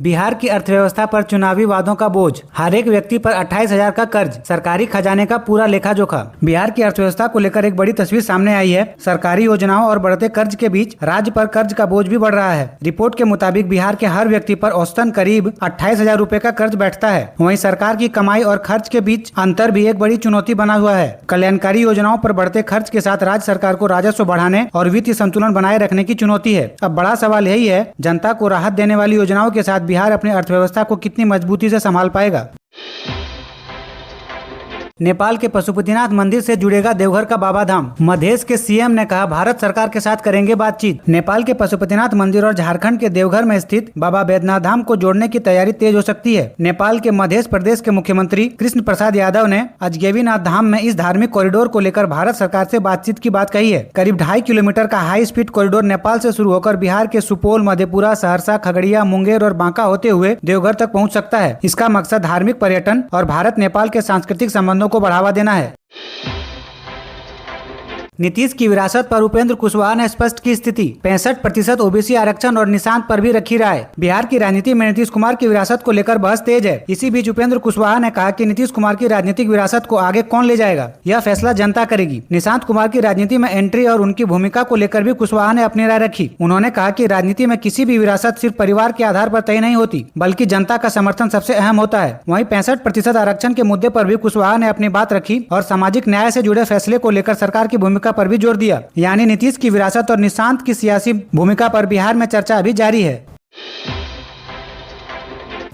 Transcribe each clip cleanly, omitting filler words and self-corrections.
बिहार की अर्थव्यवस्था पर चुनावी वादों का बोझ, हर एक व्यक्ति पर 28,000 का कर्ज, सरकारी खजाने का पूरा लेखा जोखा। बिहार की अर्थव्यवस्था को लेकर एक बड़ी तस्वीर सामने आई है। सरकारी योजनाओं और बढ़ते कर्ज के बीच राज्य पर कर्ज का बोझ भी बढ़ रहा है। रिपोर्ट के मुताबिक बिहार के हर व्यक्ति पर औसतन करीब 28,000 रूपए का कर्ज बैठता है। वहीं सरकार की कमाई और खर्च के बीच अंतर भी एक बड़ी चुनौती बना हुआ है। कल्याणकारी योजनाओं पर बढ़ते खर्च के साथ राज्य सरकार को राजस्व बढ़ाने और वित्तीय संतुलन बनाए रखने की चुनौती है। अब बड़ा सवाल यही है, जनता को राहत देने वाली योजनाओं के साथ बिहार अपनी अर्थव्यवस्था को कितनी मजबूती से संभाल पाएगा। नेपाल के पशुपतिनाथ मंदिर से जुड़ेगा देवघर का बाबा धाम। मधेश के सीएम ने कहा, भारत सरकार के साथ करेंगे बातचीत। नेपाल के पशुपतिनाथ मंदिर और झारखंड के देवघर में स्थित बाबा बैद्यनाथ धाम को जोड़ने की तैयारी तेज हो सकती है। नेपाल के मध्य प्रदेश के मुख्यमंत्री कृष्ण प्रसाद यादव ने अजगैबीनाथ धाम में इस धार्मिक कॉरिडोर को लेकर भारत सरकार से बातचीत की बात कही है। करीब 2.5 किलोमीटर का हाई स्पीड कॉरिडोर नेपाल से शुरू होकर बिहार के सुपौल, मधेपुरा, सहरसा, खगड़िया, मुंगेर और बांका होते हुए देवघर तक पहुँच सकता है। इसका मकसद धार्मिक पर्यटन और भारत नेपाल के सांस्कृतिक संबंधों को बढ़ावा देना है। नीतीश की विरासत पर उपेंद्र कुशवाहा ने स्पष्ट की स्थिति। 65% ओबीसी आरक्षण और निशांत पर भी रखी राय। बिहार की राजनीति में नीतीश कुमार की विरासत को लेकर बहस तेज है। इसी बीच उपेंद्र कुशवाहा ने कहा कि नीतीश कुमार की राजनीतिक विरासत को आगे कौन ले जाएगा, यह फैसला जनता करेगी। निशांत कुमार की राजनीति में एंट्री और उनकी भूमिका को लेकर भी कुशवाहा ने अपनी राय रखी। उन्होंने कहा कि राजनीति में किसी भी विरासत सिर्फ परिवार के आधार पर तय नहीं होती, बल्कि जनता का समर्थन सबसे अहम होता है। वहीं 65% आरक्षण के मुद्दे पर भी कुशवाहा ने अपनी बात रखी और सामाजिक न्याय से जुड़े फैसले को लेकर सरकार की भूमिका पर भी जोर दिया। यानी नीतीश की विरासत और निशांत की सियासी भूमिका पर बिहार में चर्चा अभी जारी है।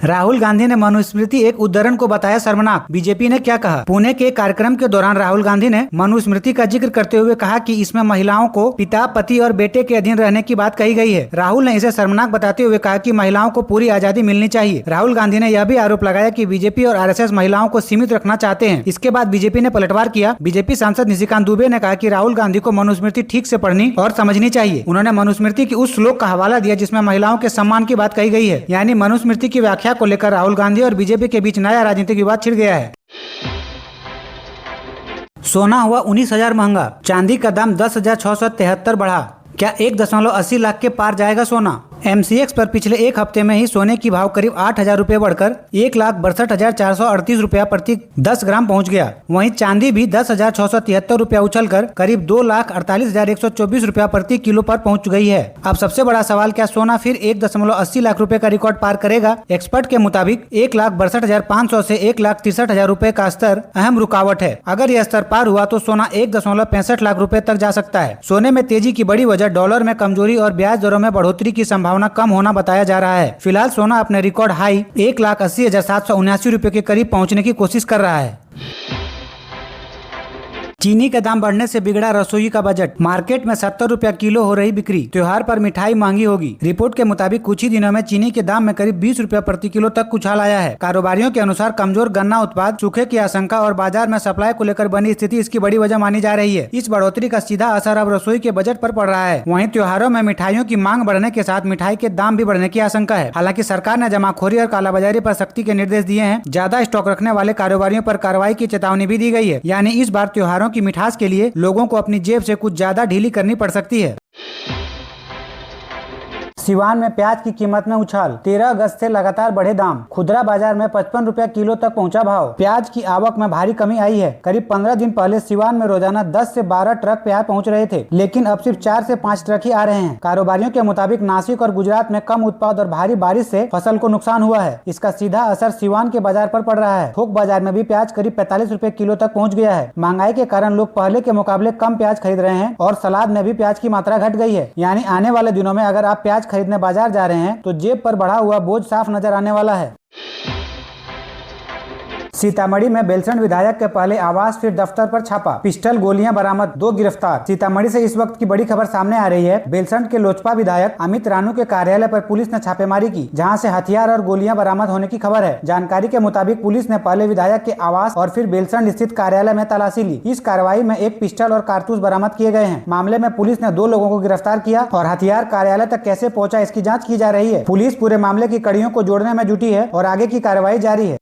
राहुल गांधी ने मनुस्मृति एक उद्धरण को बताया शर्मनाक। बीजेपी ने क्या कहा? पुणे के कार्यक्रम के दौरान राहुल गांधी ने मनुस्मृति का जिक्र करते हुए कहा कि इसमें महिलाओं को पिता, पति और बेटे के अधीन रहने की बात कही गई है। राहुल ने इसे शर्मनाक बताते हुए कहा कि महिलाओं को पूरी आजादी मिलनी चाहिए। राहुल गांधी ने यह भी आरोप लगाया कि बीजेपी और आरएसएस महिलाओं को सीमित रखना चाहते हैं। इसके बाद बीजेपी ने पलटवार किया। बीजेपी सांसद निशिकांत दुबे ने कहा कि राहुल गांधी को मनुस्मृति ठीक से पढ़नी और समझनी चाहिए। उन्होंने मनुस्मृति की उस श्लोक का हवाला दिया जिसमें महिलाओं के सम्मान की बात कही गई है। यानी मनुस्मृति की व्याख्या को लेकर राहुल गांधी और बीजेपी के बीच नया राजनीतिक विवाद छिड़ गया है। सोना हुआ 19,000 महंगा, चांदी का दाम 10,673 बढ़ा। क्या 1.80 लाख के पार जाएगा सोना? MCX पर पिछले एक हफ्ते में ही सोने की भाव करीब 8,000 रुपए बढ़कर 1,62,438 रुपया प्रति 10 ग्राम पहुंच गया। वहीं चांदी भी 10,673 रुपया उछलकर करीब 2,48,124 रुपया प्रति किलो पर पहुंच गई है। अब सबसे बड़ा सवाल, क्या सोना फिर 1.80 लाख रुपए का रिकॉर्ड पार करेगा? एक्सपर्ट के मुताबिक 1,62,500 से 1,63,000 रुपए का स्तर अहम रुकावट है। अगर यह स्तर पार हुआ तो सोना 1.65 लाख रुपए तक जा सकता है। सोने में तेजी की बड़ी वजह डॉलर में कमजोरी और ब्याज दरों में बढ़ोतरी की संभावना कम होना बताया जा रहा है। फिलहाल सोना अपने रिकॉर्ड हाई 1,80,779 रुपए के करीब पहुंचने की कोशिश कर रहा है। चीनी के दाम बढ़ने से बिगड़ा रसोई का बजट। मार्केट में 70 रुपया किलो हो रही बिक्री। त्योहार पर मिठाई महंगी होगी। रिपोर्ट के मुताबिक कुछ ही दिनों में चीनी के दाम में करीब 20 रुपया प्रति किलो तक उछाल आया है। कारोबारियों के अनुसार कमजोर गन्ना उत्पाद, सूखे की आशंका और बाजार में सप्लाई को लेकर बनी स्थिति इसकी बड़ी वजह मानी जा रही है। इस बढ़ोतरी का सीधा असर अब रसोई के बजट पर पड़ रहा है। वहीं त्योहारों में मिठाइयों की मांग बढ़ने के साथ मिठाई के दाम भी बढ़ने की आशंका है। हालांकि सरकार ने जमाखोरी और कालाबाजारी पर सख्ती के निर्देश दिए हैं। ज्यादा स्टॉक रखने वाले कारोबारियों पर कार्रवाई की चेतावनी भी दी गई है। यानी इस बार त्योहारों की मिठास के लिए लोगों को अपनी जेब से कुछ ज्यादा ढीली करनी पड़ सकती है। सिवान में प्याज की कीमत में उछाल। 13 अगस्त से लगातार बढ़े दाम। खुदरा बाजार में 55 रुपया किलो तक पहुंचा भाव। प्याज की आवक में भारी कमी आई है। करीब 15 दिन पहले सिवान में रोजाना 10 से 12 ट्रक प्याज पहुंच रहे थे, लेकिन अब सिर्फ 4 से 5 ट्रक ही आ रहे हैं। कारोबारियों के मुताबिक नासिक और गुजरात में कम उत्पाद और भारी बारिश से फसल को नुकसान हुआ है। इसका सीधा असर सिवान के बाजार पर पड़ रहा है। थोक बाजार में भी प्याज करीब 45 रुपए किलो तक पहुँच गया है। महंगाई के कारण लोग पहले के मुकाबले कम प्याज खरीद रहे हैं और सलाद में भी प्याज की मात्रा घट गई है। यानी आने वाले दिनों में अगर आप प्याज खरीदने बाजार जा रहे हैं तो जेब पर बढ़ा हुआ बोझ साफ नजर आने वाला है। सीतामढ़ी में बेलसंड विधायक के पहले आवास फिर दफ्तर पर छापा। पिस्टल, गोलियां बरामद, 2 गिरफ्तार। सीतामढ़ी से इस वक्त की बड़ी खबर सामने आ रही है। बेलसंड के लोजपा विधायक अमित रानू के कार्यालय पर पुलिस ने छापेमारी की, जहां से हथियार और गोलियां बरामद होने की खबर है। जानकारी के मुताबिक पुलिस ने पहले विधायक के आवास और फिर बेलसंड स्थित कार्यालय में तलाशी ली। इस कार्रवाई में एक पिस्टल और कारतूस बरामद किए गए हैं। मामले में पुलिस ने 2 लोगों को गिरफ्तार किया और हथियार कार्यालय तक कैसे पहुँचा इसकी जाँच की जा रही है। पुलिस पूरे मामले की कड़ियों को जोड़ने में जुटी है और आगे की कार्रवाई जारी है।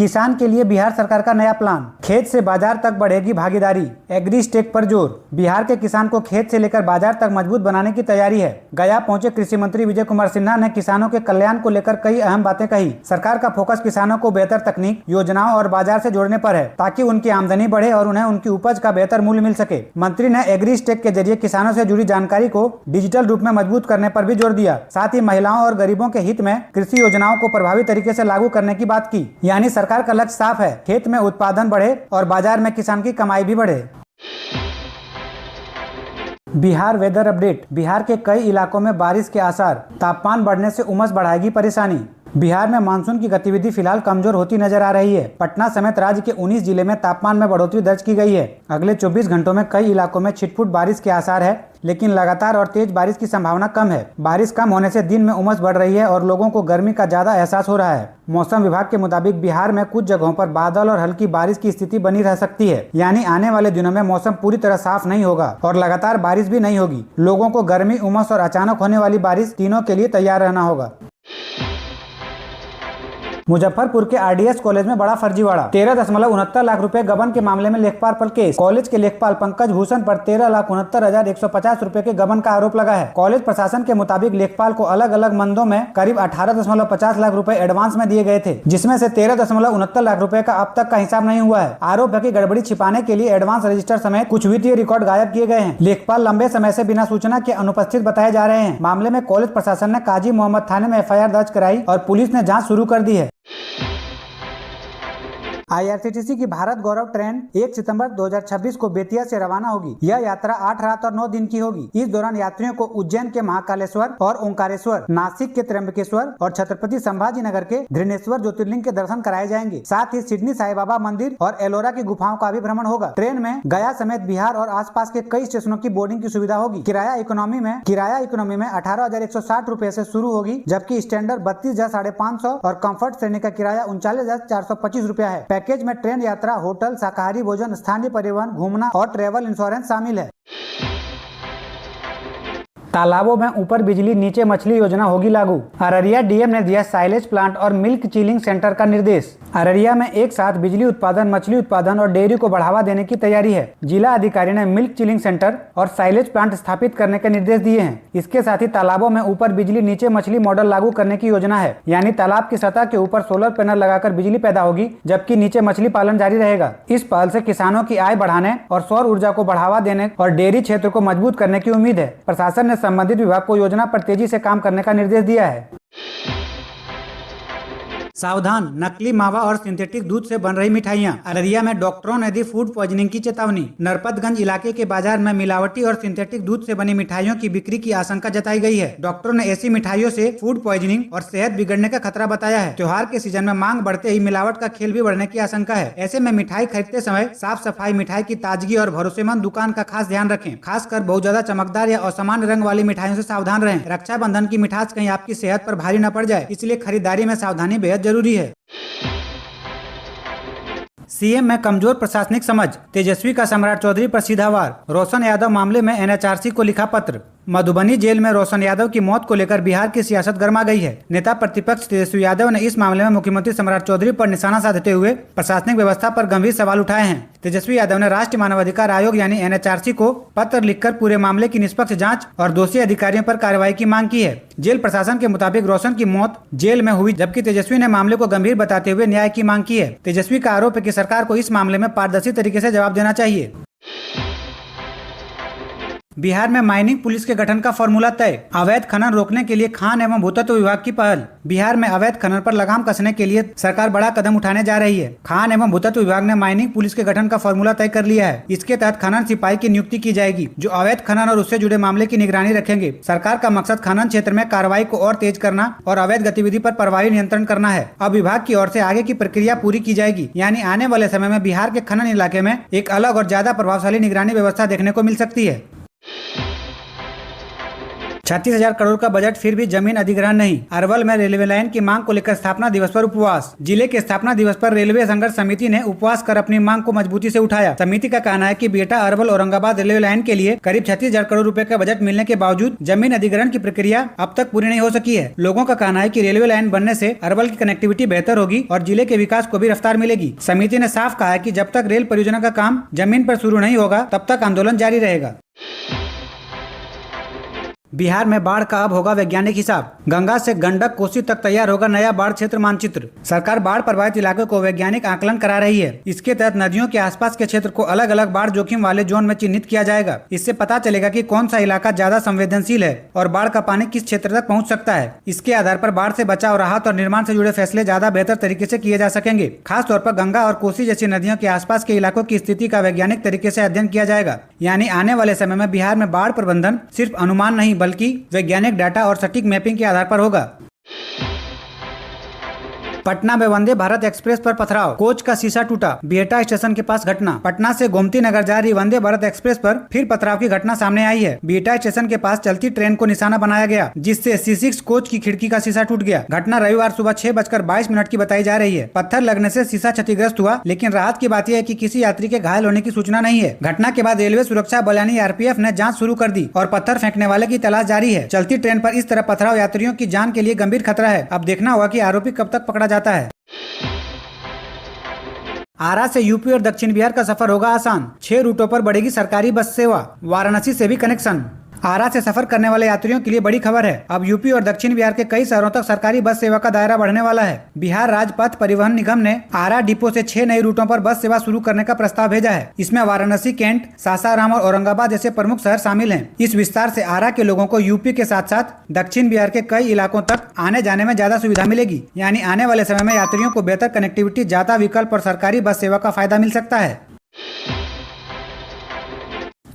किसान के लिए बिहार सरकार का नया प्लान, खेत से बाजार तक बढ़ेगी भागीदारी, एग्री स्टेक पर जोर। बिहार के किसान को खेत से लेकर बाजार तक मजबूत बनाने की तैयारी है। गया पहुंचे कृषि मंत्री विजय कुमार सिन्हा ने किसानों के कल्याण को लेकर कई अहम बातें कही। सरकार का फोकस किसानों को बेहतर तकनीक, योजनाओं और बाजार से जोड़ने पर है, ताकि उनकी आमदनी बढ़े और उन्हें उनकी उपज का बेहतर मूल्य मिल सके। मंत्री ने एग्री स्टेक के जरिए किसानों से जुड़ी जानकारी को डिजिटल रूप में मजबूत करने पर भी जोर दिया। साथ ही महिलाओं और गरीबों के हित में कृषि योजनाओं को प्रभावी तरीके से लागू करने की बात की। यानी सरकार का लक्ष्य साफ है, खेत में उत्पादन बढ़े और बाजार में किसान की कमाई भी बढ़े। Bihar weather update. बिहार के कई इलाकों में बारिश के आसार, तापमान बढ़ने से उमस बढ़ाएगी परेशानी। बिहार में मानसून की गतिविधि फिलहाल कमजोर होती नजर आ रही है। पटना समेत राज्य के 19 जिले में तापमान में बढ़ोतरी दर्ज की गई है। अगले 24 घंटों में कई इलाकों में छिटपुट बारिश के आसार है, लेकिन लगातार और तेज बारिश की संभावना कम है। बारिश कम होने से दिन में उमस बढ़ रही है और लोगों को गर्मी का ज्यादा एहसास हो रहा है। मौसम विभाग के मुताबिक बिहार में कुछ जगहों पर बादल और हल्की बारिश की स्थिति बनी रह सकती है। यानी आने वाले दिनों में मौसम पूरी तरह साफ नहीं होगा और लगातार बारिश भी नहीं होगी। लोगों को गर्मी, उमस और अचानक होने वाली बारिश तीनों के लिए तैयार रहना होगा। मुजफ्फरपुर के आरडीएस कॉलेज में बड़ा फर्जीवाड़ा, 13.69 लाख रुपए गबन के मामले में लेखपाल पर केस। कॉलेज के लेखपाल पंकज भूषण पर 13,69,150 रुपए के गबन का आरोप लगा है। कॉलेज प्रशासन के मुताबिक लेखपाल को अलग अलग मंदों में करीब 18.50 लाख रुपए एडवांस में दिए गए थे, जिसमें से 13.69 लाख रुपए का अब तक का हिसाब नहीं हुआ है। आरोप है कि गड़बड़ी छिपाने के लिए एडवांस रजिस्टर समेत कुछ वित्तीय रिकॉर्ड गायब किए गए हैं। लेखपाल लंबे समय से बिना सूचना के अनुपस्थित बताए जा रहे हैं। मामले में कॉलेज प्रशासन ने काजी मोहम्मद थाने में एफआईआर दर्ज कराई और पुलिस ने जांच शुरू कर दी है। आईआरसीटीसी की भारत गौरव ट्रेन 1 सितंबर 2026 को बेतिया से रवाना होगी। यह यात्रा 8 रात और 9 दिन की होगी। इस दौरान यात्रियों को उज्जैन के महाकालेश्वर और ओंकारेश्वर, नासिक के त्र्यंबकेश्वर और छत्रपति संभाजी नगर के धृणेश्वर ज्योतिर्लिंग के दर्शन कराए जाएंगे। साथ ही सिडनी साई बाबा मंदिर और एलोरा की गुफाओं का भी भ्रमण होगा। ट्रेन में गया समेत बिहार और आसपास के कई स्टेशनों की बोर्डिंग की सुविधा होगी। किराया इकोनॉमी में 18,160 रुपए से शुरू होगी, जबकि स्टैंडर्ड 32,550 और कंफर्ट श्रेणी का किराया 39,425 रुपया है। पैकेज में ट्रेन यात्रा, होटल, शाकाहारी भोजन, स्थानीय परिवहन, घूमना और ट्रेवल इंश्योरेंस शामिल है। तालाबों में ऊपर बिजली नीचे मछली योजना होगी लागू। अररिया डीएम ने दिया साइलेज प्लांट और मिल्क चिलिंग सेंटर का निर्देश। अररिया में एक साथ बिजली उत्पादन, मछली उत्पादन और डेयरी को बढ़ावा देने की तैयारी है। जिला अधिकारी ने मिल्क चिलिंग सेंटर और साइलेज प्लांट स्थापित करने के निर्देश दिए हैं। इसके साथ ही तालाबों में ऊपर बिजली नीचे मछली मॉडल लागू करने की योजना है। यानी तालाब की सतह के ऊपर सोलर पैनल लगाकर बिजली पैदा होगी, जबकि नीचे मछली पालन जारी रहेगा। इस पहल से किसानों की आय बढ़ाने और सौर ऊर्जा को बढ़ावा देने और डेयरी क्षेत्र को मजबूत करने की उम्मीद है। प्रशासन ने संबंधित विभाग को योजना पर तेजी से काम करने का निर्देश दिया है। सावधान, नकली मावा और सिंथेटिक दूध से बन रही मिठाइयां। अररिया में डॉक्टरों ने दी फूड पॉइजनिंग की चेतावनी। नरपतगंज इलाके के बाजार में मिलावटी और सिंथेटिक दूध से बनी मिठाइयों की बिक्री की आशंका जताई गई है। डॉक्टरों ने ऐसी मिठाइयों से फूड पॉइजनिंग और सेहत बिगड़ने का खतरा बताया है। त्योहार के सीजन में मांग बढ़ते ही मिलावट का खेल भी बढ़ने की आशंका है। ऐसे में मिठाई खरीदते समय साफ सफाई, मिठाई की ताजगी और भरोसेमंद दुकान का खास ध्यान रखें। खासकर बहुत ज्यादा चमकदार या असामान्य रंग वाली मिठाइयों से सावधान रहें। रक्षाबंधन की मिठास कहीं आपकी सेहत पर भारी न पड़ जाए, इसलिए खरीदारी में सावधानी बेहद जरूरी है। सीएम में कमजोर प्रशासनिक समझ, तेजस्वी का सम्राट चौधरी पर सीधा वार। रोशन यादव मामले में एनएचआरसी को लिखा पत्र। मधुबनी जेल में रोशन यादव की मौत को लेकर बिहार की सियासत गर्मा गई है। नेता प्रतिपक्ष तेजस्वी यादव ने इस मामले में मुख्यमंत्री सम्राट चौधरी पर निशाना साधते हुए प्रशासनिक व्यवस्था पर गंभीर सवाल उठाए हैं। तेजस्वी यादव ने राष्ट्रीय मानवाधिकार आयोग यानी एनएचआरसी को पत्र लिखकर पूरे मामले की निष्पक्ष जांच और दोषी अधिकारियों पर कार्रवाई की मांग की है। जेल प्रशासन के मुताबिक रोशन की मौत जेल में हुई, जबकि तेजस्वी ने मामले को गंभीर बताते हुए न्याय की मांग की है। तेजस्वी का आरोप है कि सरकार को इस मामले में पारदर्शी तरीके से जवाब देना चाहिए। बिहार में माइनिंग पुलिस के गठन का फॉर्मूला तय। अवैध खनन रोकने के लिए खान एवं भूतत्व विभाग की पहल। बिहार में अवैध खनन पर लगाम कसने के लिए सरकार बड़ा कदम उठाने जा रही है। खान एवं भूतत्व विभाग ने माइनिंग पुलिस के गठन का फॉर्मूला तय कर लिया है। इसके तहत खनन सिपाही की नियुक्ति की जाएगी, जो अवैध खनन और उससे जुड़े मामले की निगरानी रखेंगे। सरकार का मकसद खनन क्षेत्र में कार्रवाई को और तेज करना और अवैध गतिविधि पर प्रभावी नियंत्रण करना है। अब विभाग की ओर से आगे की प्रक्रिया पूरी की जाएगी, यानी आने वाले समय में बिहार के खनन इलाके में एक अलग और ज्यादा प्रभावशाली निगरानी व्यवस्था देखने को मिल सकती है। 36,000 करोड़ का बजट, फिर भी जमीन अधिग्रहण नहीं। अरवल में रेलवे लाइन की मांग को लेकर स्थापना दिवस पर उपवास। जिले के स्थापना दिवस पर रेलवे संघर्ष समिति ने उपवास कर अपनी मांग को मजबूती से उठाया। समिति का कहना है कि बेटा अरवल औरंगाबाद रेलवे लाइन के लिए करीब 36,000 करोड़ रुपए का बजट मिलने के बावजूद जमीन अधिग्रहण की प्रक्रिया अब तक पूरी नहीं हो सकी है। लोगों का कहना है कि रेलवे लाइन बनने से अरवल की कनेक्टिविटी बेहतर होगी और जिले के विकास को भी रफ्तार मिलेगी। समिति ने साफ कहा है कि जब तक रेल परियोजना का काम जमीन पर शुरू नहीं होगा तब तक आंदोलन जारी रहेगा। बिहार में बाढ़ का अब होगा वैज्ञानिक हिसाब। गंगा से गंडक कोसी तक तैयार होगा नया बाढ़ क्षेत्र मानचित्र। सरकार बाढ़ प्रभावित इलाकों को वैज्ञानिक आकलन करा रही है। इसके तहत नदियों के आसपास के क्षेत्र को अलग अलग बाढ़ जोखिम वाले जोन में चिन्हित किया जाएगा। इससे पता चलेगा कि कौन सा इलाका ज्यादा संवेदनशील है और बाढ़ का पानी किस क्षेत्र तक पहुंच सकता है। इसके आधार पर बाढ़ से बचाव, राहत और निर्माण से जुड़े फैसले ज्यादा बेहतर तरीके से किए जा सकेंगे। खासतौर पर गंगा और कोसी जैसी नदियों के आसपास के इलाकों की स्थिति का वैज्ञानिक तरीके से अध्ययन किया जाएगा। यानी आने वाले समय में बिहार में बाढ़ प्रबंधन सिर्फ अनुमान नहीं बल्कि वैज्ञानिक डाटा और सटीक मैपिंग के आधार पर होगा। पटना में वंदे भारत एक्सप्रेस पर पथराव, कोच का शीशा टूटा। बिहटा स्टेशन के पास घटना। पटना से गोमती नगर जा रही वंदे भारत एक्सप्रेस पर फिर पथराव की घटना सामने आई है। बिहटा स्टेशन के पास चलती ट्रेन को निशाना बनाया गया, जिससे C6 कोच की खिड़की का शीशा टूट गया। घटना रविवार सुबह 6:22 की बताई जा रही है। पत्थर लगने से शीशा क्षतिग्रस्त हुआ, लेकिन राहत की बात यह है कि किसी यात्री के घायल होने की सूचना नहीं है। घटना के बाद रेलवे सुरक्षा बल यानी RPF ने जाँच शुरू कर दी और पत्थर फेंकने वाले की तलाश जारी है। चलती ट्रेन पर इस तरह पथराव यात्रियों की जान के लिए गंभीर खतरा है। अब देखना होगा कि आरोपी कब तक पकड़ा जाता है। आरा से यूपी और दक्षिण बिहार का सफर होगा आसान। 6 रूटों पर बढ़ेगी सरकारी बस सेवा, वाराणसी से भी कनेक्शन। आरा से सफर करने वाले यात्रियों के लिए बड़ी खबर है। अब यूपी और दक्षिण बिहार के कई शहरों तक सरकारी बस सेवा का दायरा बढ़ने वाला है। बिहार राज्य पथ परिवहन निगम ने आरा डिपो से 6 नए रूटों पर बस सेवा शुरू करने का प्रस्ताव भेजा है। इसमें वाराणसी, कैंट, सासाराम और औरंगाबाद जैसे प्रमुख शहर शामिल हैं। इस विस्तार से आरा के लोगों को यूपी के साथ साथ दक्षिण बिहार के कई इलाकों तक आने जाने में ज्यादा सुविधा मिलेगी। यानी आने वाले समय में यात्रियों को बेहतर कनेक्टिविटी, ज्यादा विकल्प और सरकारी बस सेवा का फायदा मिल सकता है।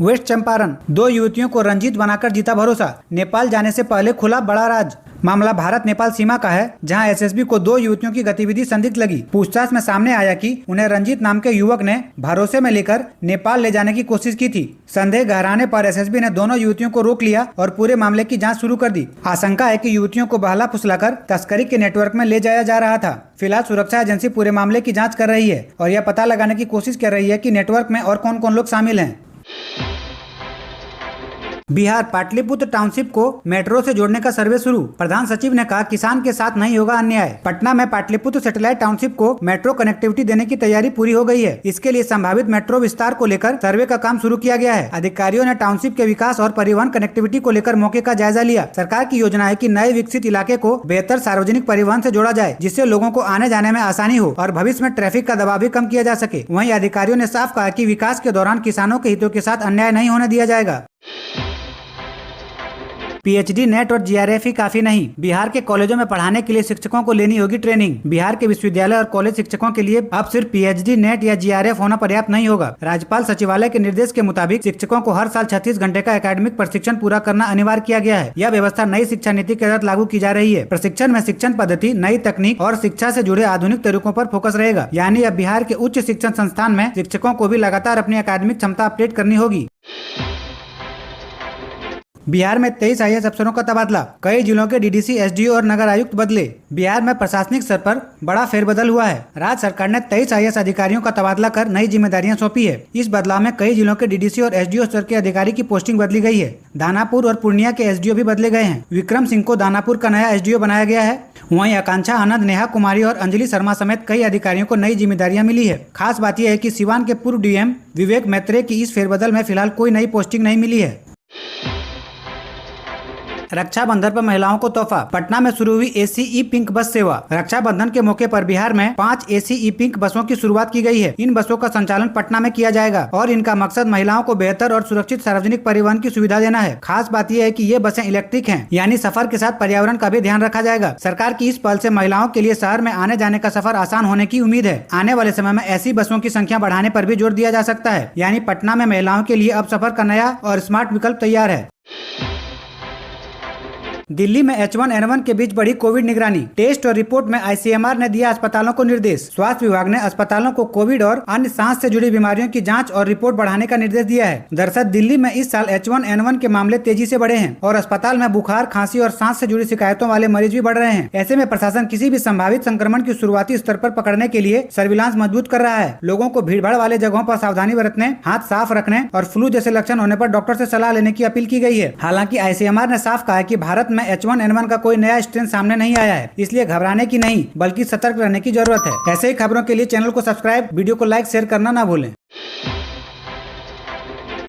वेस्ट चंपारण, 2 युवतियों को रंजीत बनाकर जीता भरोसा। नेपाल जाने से पहले खुला बड़ा राज। मामला भारत नेपाल सीमा का है, जहां SSB को 2 युवतियों की गतिविधि संदिग्ध लगी। पूछताछ में सामने आया कि उन्हें रंजीत नाम के युवक ने भरोसे में लेकर नेपाल ले जाने की कोशिश की थी। संदेह गहराने पर SSB ने दोनों युवतियों को रोक लिया और पूरे मामले की जांच शुरू कर दी। आशंका है कि युवतियों को बहला फुसलाकर तस्करी के नेटवर्क में ले जाया जा रहा था। फिलहाल सुरक्षा एजेंसी पूरे मामले की जाँच कर रही है और यह पता लगाने की कोशिश कर रही है कि नेटवर्क में और कौन कौन लोग शामिल हैं। बिहार, पाटलिपुत्र टाउनशिप को मेट्रो से जोड़ने का सर्वे शुरू। प्रधान सचिव ने कहा किसान के साथ नहीं होगा अन्याय। पटना में पाटलिपुत्र सैटेलाइट टाउनशिप को मेट्रो कनेक्टिविटी देने की तैयारी पूरी हो गई है। इसके लिए संभावित मेट्रो विस्तार को लेकर सर्वे का काम शुरू किया गया है। अधिकारियों ने टाउनशिप के विकास और परिवहन कनेक्टिविटी को लेकर मौके का जायजा लिया। सरकार की योजना है कि नए विकसित इलाके को बेहतर सार्वजनिक परिवहन से जोड़ा जाए, जिससे लोगों को आने जाने में आसानी हो और भविष्य में ट्रैफिक का दबाव भी कम किया जा सके। वहीं अधिकारियों ने साफ कहा कि विकास के दौरान किसानों के हितों के साथ अन्याय नहीं होने दिया जाएगा। PhD, नेट और GRF ही काफी नहीं। बिहार के कॉलेजों में पढ़ाने के लिए शिक्षकों को लेनी होगी ट्रेनिंग। बिहार के विश्वविद्यालय और कॉलेज शिक्षकों के लिए अब सिर्फ PhD, नेट या GRF होना पर्याप्त नहीं होगा। राज्यपाल सचिवालय के निर्देश के मुताबिक शिक्षकों को हर साल 36 घंटे का एकेडमिक प्रशिक्षण पूरा करना अनिवार्य किया गया है। यह व्यवस्था नई शिक्षा नीति के तहत लागू की जा रही है। प्रशिक्षण में शिक्षण पद्धति, नई तकनीक और शिक्षा से जुड़े आधुनिक तरीकों पर फोकस रहेगा। यानी अब बिहार के उच्च शिक्षण संस्थान में शिक्षकों को भी लगातार अपनी एकेडमिक क्षमता अपडेट करनी होगी। बिहार में 23 IAS अफसरों का तबादला। कई जिलों के DDC, SDO और नगर आयुक्त बदले। बिहार में प्रशासनिक स्तर पर बड़ा फेरबदल हुआ है। राज्य सरकार ने 23 IAS अधिकारियों का तबादला कर नई जिम्मेदारियां सौंपी है। इस बदलाव में कई जिलों के DDC और SDO स्तर के अधिकारी की पोस्टिंग बदली गई है। दानापुर और पूर्णिया के SDO भी बदले गए हैं। विक्रम सिंह को दानापुर का नया SDO बनाया गया है। वहीं आकांक्षा आनंद, नेहा कुमारी और अंजलि शर्मा समेत कई अधिकारियों को नई जिम्मेदारियां मिली है। खास बात यह है कि सिवान के पूर्व DM विवेक मैत्रेय की इस फेरबदल में फिलहाल कोई नई पोस्टिंग नहीं मिली है। रक्षाबंधन पर महिलाओं को तोहफा। पटना में शुरू हुई ACE पिंक बस सेवा। रक्षाबंधन के मौके पर बिहार में 5 ACE पिंक बसों की शुरुआत की गई है। इन बसों का संचालन पटना में किया जाएगा और इनका मकसद महिलाओं को बेहतर और सुरक्षित सार्वजनिक परिवहन की सुविधा देना है। खास बात यह है कि ये बसें इलेक्ट्रिक हैं, यानी सफर के साथ पर्यावरण का भी ध्यान रखा जाएगा। सरकार की इस पहल से महिलाओं के लिए शहर में आने जाने का सफर आसान होने की उम्मीद है। आने वाले समय में ऐसी बसों की संख्या बढ़ाने पर भी जोर दिया जा सकता है। यानी पटना में महिलाओं के लिए अब सफर का नया और स्मार्ट विकल्प तैयार है। दिल्ली में H1N1 के बीच बढ़ी कोविड निगरानी। टेस्ट और रिपोर्ट में ICMR ने दिया अस्पतालों को निर्देश। स्वास्थ्य विभाग ने अस्पतालों को कोविड और अन्य सांस से जुड़ी बीमारियों की जांच और रिपोर्ट बढ़ाने का निर्देश दिया है। दरअसल दिल्ली में इस साल H1N1 के मामले तेजी से बढ़े हैं और अस्पताल में बुखार, खांसी और सांस से जुड़ी शिकायतों वाले मरीज भी बढ़ रहे हैं। ऐसे में प्रशासन किसी भी संभावित संक्रमण की शुरुआती स्तर पर पकड़ने के लिए सर्विलांस मजबूत कर रहा है। लोगों को भीड़भाड़ वाले जगहों पर सावधानी बरतने, हाथ साफ रखने और फ्लू जैसे लक्षण होने पर डॉक्टर से सलाह लेने की अपील की गई है। हालांकि ICMR ने साफ कहा है कि भारत में H1N1 का कोई नया स्ट्रेन सामने नहीं आया है, इसलिए घबराने की नहीं बल्कि सतर्क रहने की जरूरत है। ऐसे ही खबरों के लिए चैनल को सब्सक्राइब, वीडियो को लाइक शेयर करना ना भूलें।